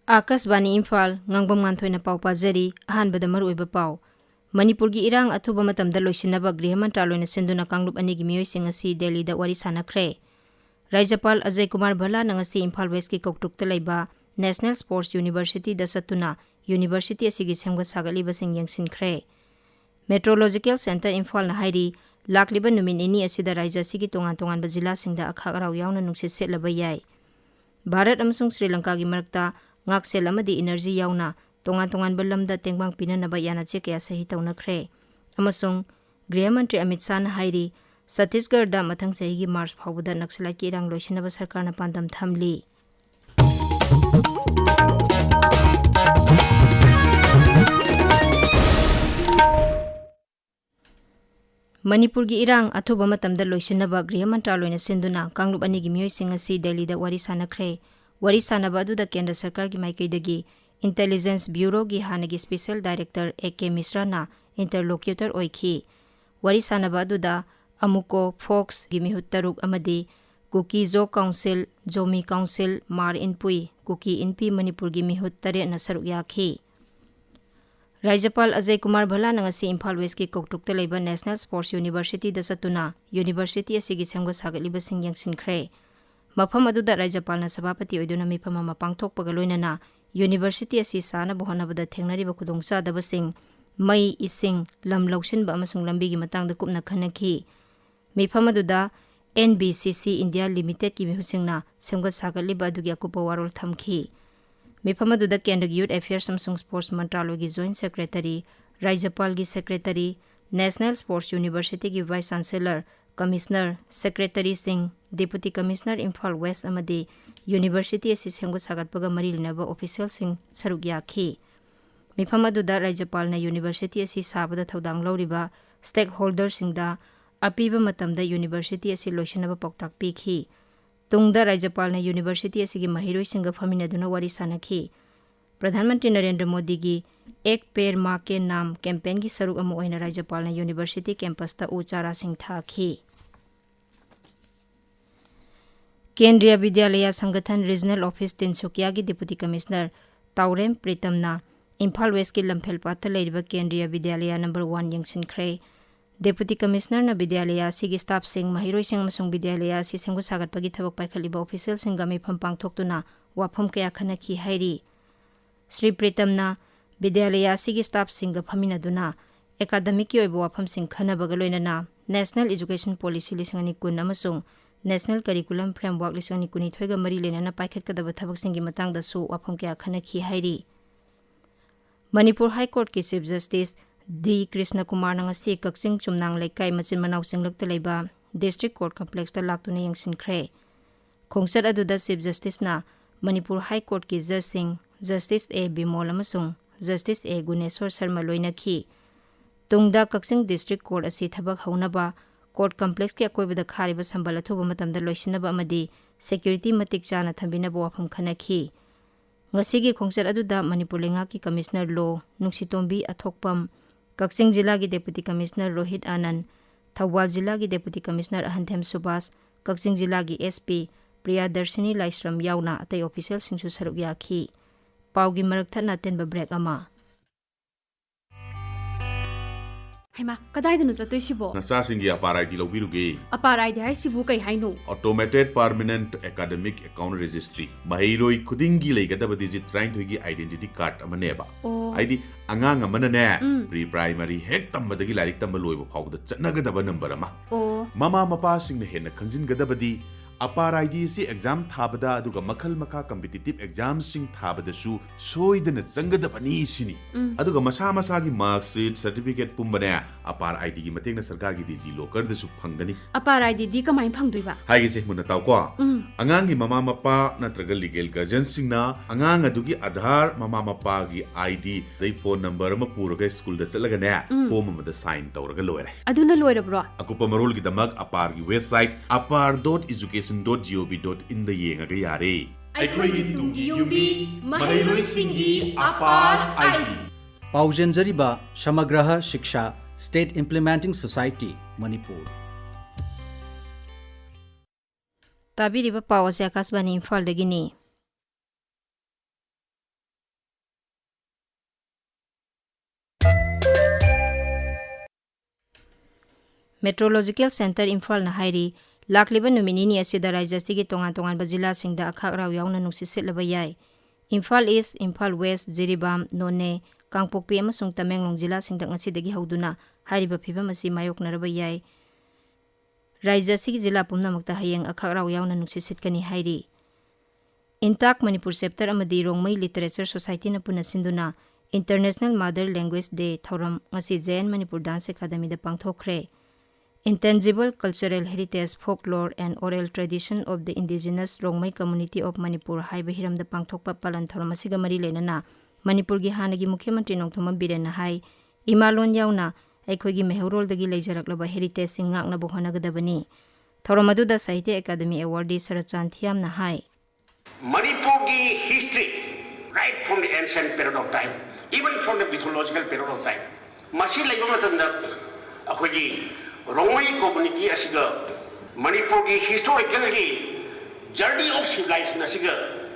Akasbani Imphal Ngangbam Nganthoi na pau pajari ahanbada maruiba pau Manipurgi irang athuba matamda loisinaba Griha Mantraloina senduna kanglup anigi miyoising asi Delhi da wari sanakre. Rajapal Ajay Kumar Bhala na ngasi Imphal West ki koktukta laiba National Sports University da satuna University asigi semga sagaliba sing yangsinkre. Meteorological Center Imphal na hairi lakliba numin ini asida raija sigi tongan ba jila singda akhak araw yauna nungsit setlaba yai. Bharat amasung Sri Lanka gi marakta ngaksel amadi energy yauna tongan balamda tengbang pinanaba yanache kaya sahi taunakre. Amasung Griha Mantri Amit Shah na hairi Chhattisgarh da mathang sahi gi March phawbada Naxalite ki irang loisinaba sarkar na pandam thamli. Manipurgi irang athuba matamda loisinaba Griha Mantraloina senduna kanglup anigi miyoising asi Delhi da wari sanakre. Wari sanaba aduda Kendra Sarkar gi maikaidagi Intelligence Bureau gi hanagi Special Director A.K. Misra na interlocutor oikhi. Wari sanaba aduda Amuko Fox gi mihut taruk amadi Kuki Zo Council, Zomi Council, Mar Inpui, Kuki Inpi Manipur gi mihut tare na saruk yakhi. Rajapal Ajay Kumar Bhala na ngasi Imphal West ki koktukta laiba National Sports University da satuna University asigi semga sagaliba sing yangsinkre. Mafam aduda Rajapal na sabapati oiduna mifam ama pangthokpaga loinana University asi sana bohanabada thengnariba khudongchadaba sing mai ising lam lausinba amasung lambigi matangda kupna khanakhi. Mifam aduda NBCC India Limited ki mihusingna semga sagaliba adugi akupa warol thamkhi. Mifam aduda Kendra Youth Affairs amasung Sports Mantraloy gi Joint Secretary, Rajapal gi Secretary, National Sports University gi Vice Chancellor, Commissioner, Secretary Singh, Deputy Commissioner Imphal West amadi University asi semga sagatpaga marilinaba official sing saruk yakhi. Mifam aduda Rajapal na University asi sabada thodang lawriba stakeholders singda apiba matamda University asi loisinaba poktak pikhi. Tungda Rajapal na University asigi mahiroi singa faminaduna wari sanakhi. Pradhan Mantri Narendra Modi gi Ek Pair Ma Ke Naam campaign gi saruk amu oina Rajapal na University campus ta uchara sing thakhi. Kendriya Vidyalaya Sangathan Regional Office Tinsukia gi Deputy Commissioner Taurem Pritam na Imphal West ki Lamphel Patha leiriba Kendriya Vidyalaya number 1 yangsinkre. Deputy Commissioner na Vidyalaya sigi staff sing mahiroi sing amasung Vidyalaya si semga sagatpagi thabak paikhaliba official singa mifam pangthoktuna wafam kaya khanakhi hairi. Sri Pritam na Vidyalaya sigi staff singa phaminaduna academic ki oiba wafam sing khanabaga loinana National Education Policy lisangani kun amasung National Curriculum Framework lisangani kuni thoiga mari lenana paikhatkadaba thabak singi matangda su wafam kaya khanakhi hairi. Manipur High Court ki Chief Justice D. Krishna Kumar na ngasi Kaksing Chumnang Laikai Machin Manaw singlakta laiba District Court Complex ta laktuna yangsinkre. Khongsat aduda Chief Justice na Manipur High Court ki Judge Singh, Justice A. Bimol amasung Justice A. Guneshwar Sharma loinakhi. Tungda Kaksing District Court asi thabak haunaba Court Complex ki akoibada khariba sambal athuba matamda loisinaba amadi security matik chana thambinaba wafam khanakhi. Ngasigi khongsat aduda Manipur Lenga ki Commissioner Law Nungsitombi Athokpam, Kaksing Jila ki Deputy Commissioner Rohit Anand, Thawbal Jila ki Deputy Commissioner Ahanthem Subhas, Kaksing Jila ki SP Priyadarshini Laisram yauna atay official singsu saruk yakhi. Paugi marakta natin ba break ama. Haima, kadai danu sa sibo? Nasa singi aparay di lawbirugi. Aparay di hay sibu kay haino. Automated Permanent Academic Account Registry. Mahiroi kudingi laigadaba digit trying to gi identity card amaneba. Oh. Ay di angang amanane. Pre-primary hek tambadagi larik tambaloy bapawda chatnagadaba number ama. Oh. Mama mapa sing na henna kanjingadaba di Apar ID si exam thabada aduga makhal makha competitive exam sing thabada su soidana changadabani sini aduga masa masa gi mark sheet certificate pumbane apar ID gi mateng na sarkar gi digi locker da su phangani apar ID di kamai phangduiba hagi se mun taw ko angang gi mama mapa natraga legal guardian sing na angang adugi Aadhaar mama mapa gi ID dai phone number ma puraga school da chalaga ne form ma da sign tawraga loire aduna loirabro akupa marol gi damak apar gi website apar.education.gov.in da yengaga yare Aikhoigi tungi yumbi mahailoisingi apar ID Paujenjariba Shamagraha Shiksha State Implementing Society Manipur Tabiriba pawase Akasbani Imphal dagini Meteorological Center Imphal na hairi lakliba numinini asida raija sigi tongan bazila singda akhak raw yauna nungsi sitlaba yai. Imphal East, Imphal West, Jiribam, None, Kangpokpi amasung Tamenglong jila singda ngasidagi hauduna hariba phibam asi mayoknaraba yai. Raija sigi jila pumnamakta hayeng akhak raw yauna nungsi sitkani hairi. Intact Manipur Chapter amadi Rongmai Literature Society na puna sinduna International Mother Language Day thoram ngasi Jain Manipur Dance Academy da pangthokre. Intangible Cultural Heritage, Folklore and Oral Tradition of the Indigenous Rongmai Community of Manipur haiba hiram da pangthokpa palan thoram asiga mari lenana Manipur gi hanagi Mukhyamantri Nongthoma Biren hai imalon yauna aikhogi mehrol dagi leijaraklaba heritage sing ngakna bu honagadabani. Thoram adu da Sahitya Academy Awardee Sarachan Thiam na hai. Manipur ki history, right from the ancient period of time, even from the mythological period of time. Masi laiba matamda akhogi Rongmai community asiga Manipur ki historical ki journey of civilization asiga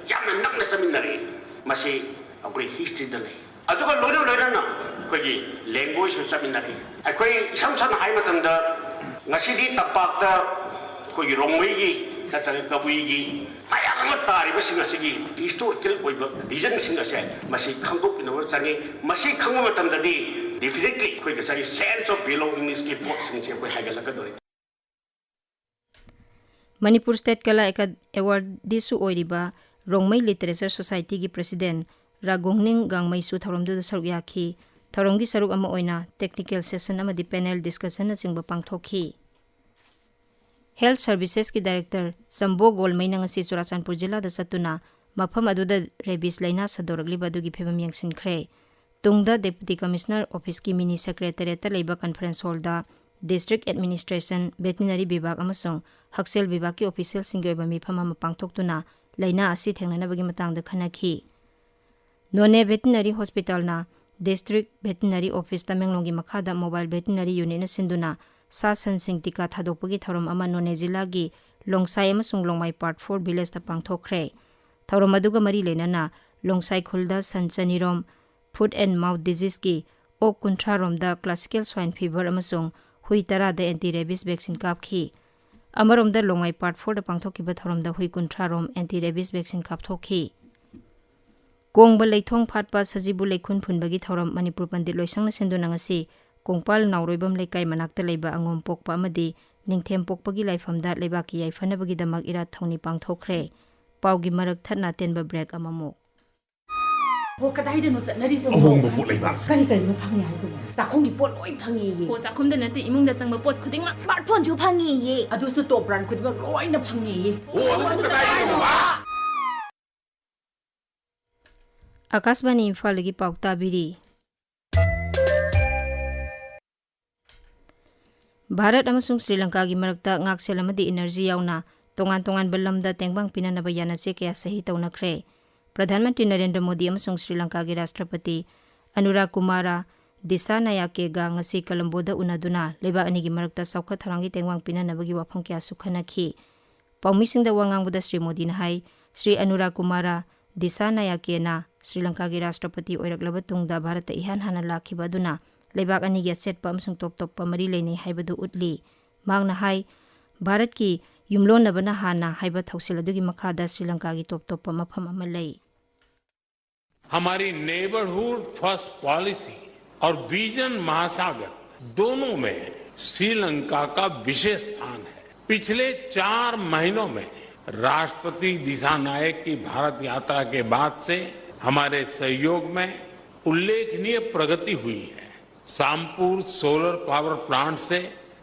yamna nakna saminare. Masi akhoi history dale. Aduga loina na akhogi language so saminare. Akhoi samsan hai matamda ngasidi tapakta akhogi Rongmai ki Katang Kabui, Ayam Tari, Masing, historical reason singers, Masi Kango in our Sani, Masi Kangomatam the day, definitely quick as a sense of belonging is keep boxing here with Hagalakadori. Manipur State Kala Award Disu Oiriba, Rongmai Literature Society gi President, Ragongning Gangmai Su Tharamdu Sarugyaki, Tharongi Saruk Ama Oina, Technical Session Ama di panel discussion at Singba Pangthoki. Health Services ki Director Sambo Golmay na ngasi Churachandpur Jilla da satuna mafam aduda rabies laina sa doragli badugi phebam yangsin khre. Tungda Deputy Commissioner Office ki Mini Secretariat ta leiba Conference Hall da District Administration, Veterinary Bibag amasung Haksel Bibag ki official singge oiba mifam ama pangthoktuna laina asi thengnanabagi matangda khanakhi. None Veterinary Hospital na District Veterinary Office Tamenglonggi makhada Mobile Veterinary Unit na sinduna Sa Sansing Tika Thadokpagi Thoram ama None Jilagi Longsai amasung Longmai Part 4 Village ta pangthokre. Thoram aduga mari lenana Longsai Khulda Sanchanirom Foot and Mouth Disease ki O Kuntrarom da Classical Swine Fever amasung Hui Tara da Anti-Rabies Vaccine kapki. Amarom da Longmai Part 4 da pangthokiba thoram da Hui Kuntrarom Anti-Rabies Vaccine kapthokhi. Kongba Leithong Phatpa Sajibu Leikhun Phunbagi thoram Manipur Pandit Loisang na senduna ngasi Kongpal Nauroibam Leikai Manakta Leiba Angom Pokpa amadi Ningthem Pokpagi Laifamda Leibaki Yaifanabagi damak irat thongni pangthokre. Paugi marak thatna tenba break amamo. Ho kadai de no satnari so. Ohong bo leiba. Kari no phangi hai du. Zakhong ni pot loi phangi ye. Ho chakhom da nate imung da changba pot khuding ma Smartphone ju phangi ye. Adu su top brand khudba loi na phangi ye. Oh, kadai no ba. Akasbani Imphal lagi paukta biri. Bharat amasung Sri Lanka gi marakta ngaksel amadi energy yauna tongan balamda tengbang pinanaba yanase kaya sahi taunakre. Pradhan Mantri Narendra Modi amasung Sri Lanka gi Rashtrapati Anurag Kumara Disa Nayake ga ngasi Colomboda unaduna leba anigi marakta saukha tharangi tengbang pinanaba gi wafam kya sukhanakhi. Paumising da wangangbuda Sri Modi na hai Sri Anurag Kumara Disa Nayake na Sri Lanka gi Rashtrapati oiraklaba tungda Bharat ihan hana lakhiba aduna Lebak anigi setpa amasung top pamari lene haibadu utli. Magna hai Bharat ki yumlon nabana hana haiba thausil adugi makhada Sri Lanka gi top mafam ama lei. हमारी neighbourhood first policy और vision महासागर दोनों में श्रीलंका का विशेष स्थान है। पिछले 4 महीनों में राष्ट्रपति दिशानायक की भारत यात्रा के बाद से हमारे सहयोग में उल्लेखनीय प्रगति हुई है। सामपुर सोलर पावर प्लांट से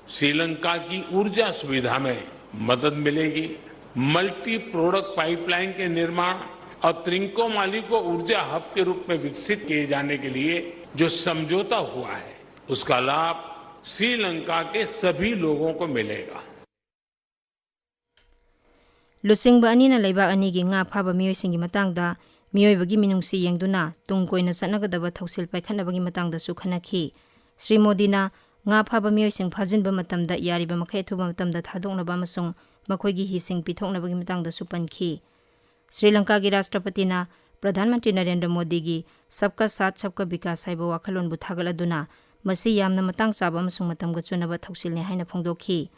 श्रीलंका की ऊर्जा सुविधा में मदद मिलेगी। मल्टी प्रोडक्ट पाइपलाइन के निर्माण और त्रिंकोमाली को ऊर्जा हब के रूप में विकसित किए जाने के लिए जो समझौता हुआ है उसका लाभ श्रीलंका के सभी लोगों को मिलेगा। Lusingba ani na leiba ani gi nga phaba mioi singi matangda mioi bagi minungsi yengduna tung koina sanagadaba thausil paikhanabagi matangda su khanakhi. Sri Modi na nga phaba mioi sing phajinba matamda yariba makhai thuba matamda thadoknaba amasung makhoigi hi sing pithoknabagi matangda su pankhi. Sri Lanka gi Rashtrapati na Pradhan Mantri Narendra Modi gi Sabka Saath Sabka Vikas haiba wakhalon bu thagaladuna masi yamna matang chaba amasung matamga chunaba thausilne haina phongdokhi.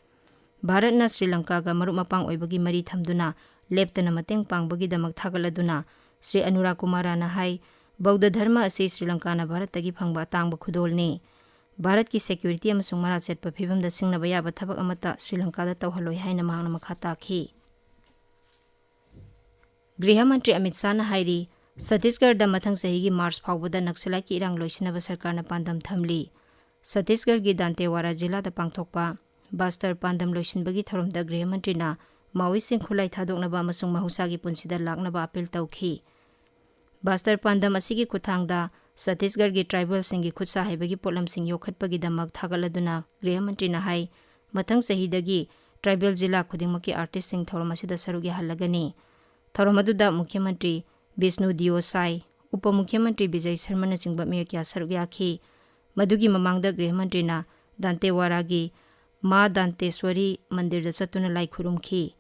Bharatna Sri Lanka ga marup mapang oibagi mari thamduna leptana mateng pangbagi damak thagaladuna Sri Anurag Kumarana hai Bauddha dharma asi Sri Lanka na Bharat tagi phangba tangba khudolni. Bharat ki security amasung mara chetpa phibamda singnaba yaba thabak amata Sri Lanka da tawhaloi haina mahangna makha takhi. Griha Mantri Amit Shah na hairi Chhattisgarh da mathang sahi gi March phawbada Naxalite ki irang loisinaba sarkar na pandam thamli. Chhattisgarh gi Dantewara jila da pangthokpa Bastar pandam loisinbagi tharomda Griha Mantri na Maui sing khulai thadoknaba amasung mahusa gi punsida laknaba appeal tawkhi. Bastar pandam asigi kuthangda Chhattisgarh gi tribal singi khutsa haibagi polam sing yokhatpagi damak thagaladuna Griha Mantri na hai mathang sahi dagi tribal jila khudingmaki artist sing thorom asida sarugi halagani. Thorom aduda Mukhyamantri Vishnu Dio Sai Upa Mukhyamantri Vijay Sharma na chingba mayor kya sarugi akhi. Madugi mamangda Griha Mantri na Dantewara gi Ma Danteswari mandir da chatuna lai khurumkhi.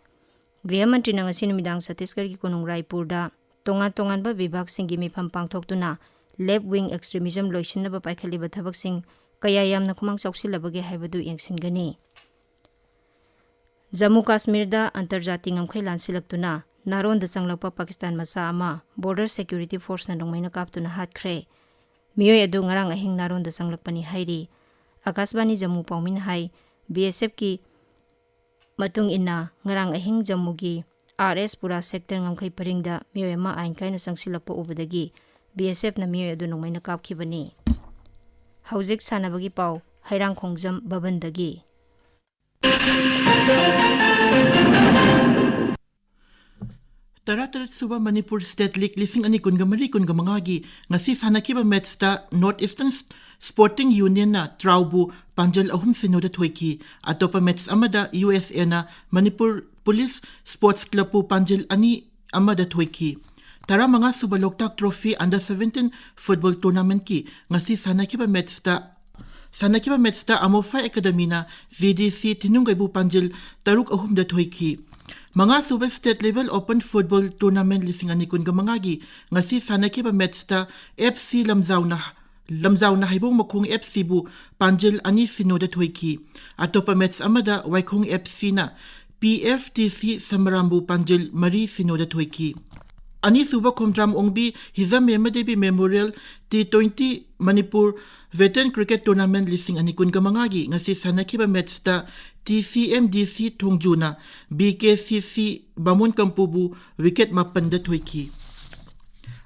Griha Mantri na ngasi numidang Chhattisgarh gi konung Raipur da tongan ba vibhag singi mifam pangthoktuna left wing extremism loisinaba paikhaliba thabak sing kaya yamna khumang chausilabage haibadu yengsingani. Jammu Kashmir da antarjati ngamkhai lansilaktuna naron da changlakpa Pakistan macha ama border security force na nongmaina kaptuna hatkre. Miyoi adu ngarang ahing naron da changlakpani hairi. Akashbani Jammu paumin hai BSF ki matung ina ngarang ahing Jammu gi RS pura sector ngamkhai paringda miyoi ama ain kaina changsilakpa ubadagi BSF na miyoi adu nongmaina kapkhibani. Haujik sanabagi pau Heirangkhongjam Bhavan dagi. Tara suba Manipur State League lising ani kungamari kungamangagi ngasi sanakiba match ta North Eastern Sporting Union na Traubu Panjal ahum sinoda thoiki atopa match amada USA na Manipur Police Sports Club pu Panjal ani amada thoiki. Tara mga suba Loktak Trophy Under 17 Football Tournament ki ngasi sanakiba match ta Amofa Academy na VDC Tinungaibu Panjal taruk ahum da thoiki. Mga Super State Level Open Football Tournament lising ani kun gamangagi ngasi sanakiba match ta FC Lamzau na haibong makung FC bu Panjal ani sinoda thoiki. Atopa match amada Waikong FC na PFTC Samarambu Panjal mari sinoda thoiki. Ani suba komdram ongbi Hizam Medebi Memorial T20 Manipur Veteran Cricket Tournament lising ani kun gamangagi ngasi sanakiba match ta TCMDC Thongjuna BKCC Bamun Kampubu wicket mapanda thoiki.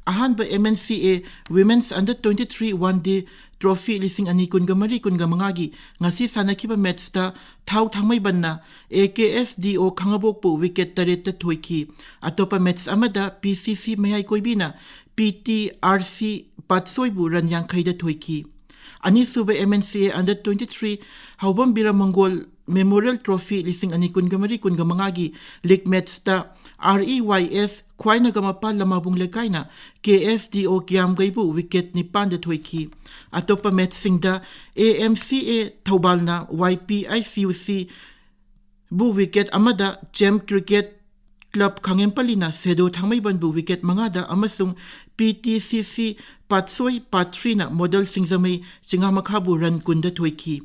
Ahan ba MNCA Women's Under 23 One-Day Trophy lising ani kun gamangagi ngasi sanakiba match ta thau thangmai banna AKSDO khangabokpu wicket tareta thoiki. Atopa match amada PCC mayai koibina PTRC patsoibu ranyang khaida thoiki. Ani suba MNCA Under 23 Haubam Bira Mongol Memorial Trophy lising ani kun gamangagi league match ta REYS Khwaina Gamapa Lamabung Lekaina KSDO Kiam Gaibu wicket ni panda thoiki. Atopa match singda AMCA Thaubalna YPICUC bu wicket amada Gem Cricket Club Khangempalina Sedo Thangmaiban bu wicket mangada amasung PTCC Patsoi Patrina Model Singzamai Singamakhabu Ran Kunda thoiki.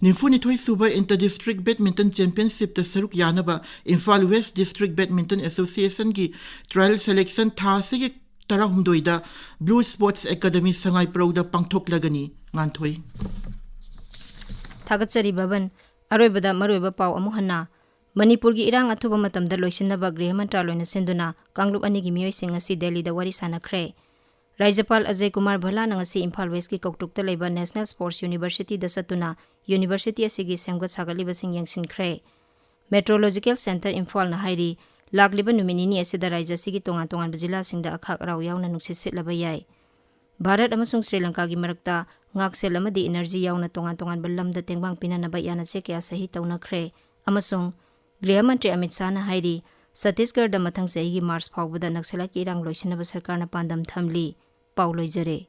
Nimfuni Thoi Suba Inter-District Badminton Championship ta saruk yanaba Imphal West District Badminton Association ki trial selection tha sigi tarahumdoida Blue Sports Academy Sangai Proda pangthok lagani Nganthoi. Thagatsari Bhavan aroibada maroiba pau amuhanna Manipur gi irang athuba matamda loisinaba Griha Mantraloina senduna Kanglup ani gi miyoi sing asi Delhi da wari sanakre. Rajapal Ajay Kumar Bhala na ngasi Imphal West ki koktukta leiba National Sports University da satuna University asigi semgat sagaliba sing yangsinkre. Meteorological Center Imphal na hairi lagliba numinini asida raija sigi tongan bajila singda akhak raw yauna nuksit sitlaba yai. Bharat amasung Sri Lanka gi marakta ngaksel amadi energy yauna tongan balamda tengbang pinanaba yana che kya sahi taunakre. Amasung Griha Mantri Amit Shah na hairi Chhattisgarh da mathang sahi gi March phawbada Naxalite ki irang loisinaba sarkar na pandam thamli. Paulo Jare.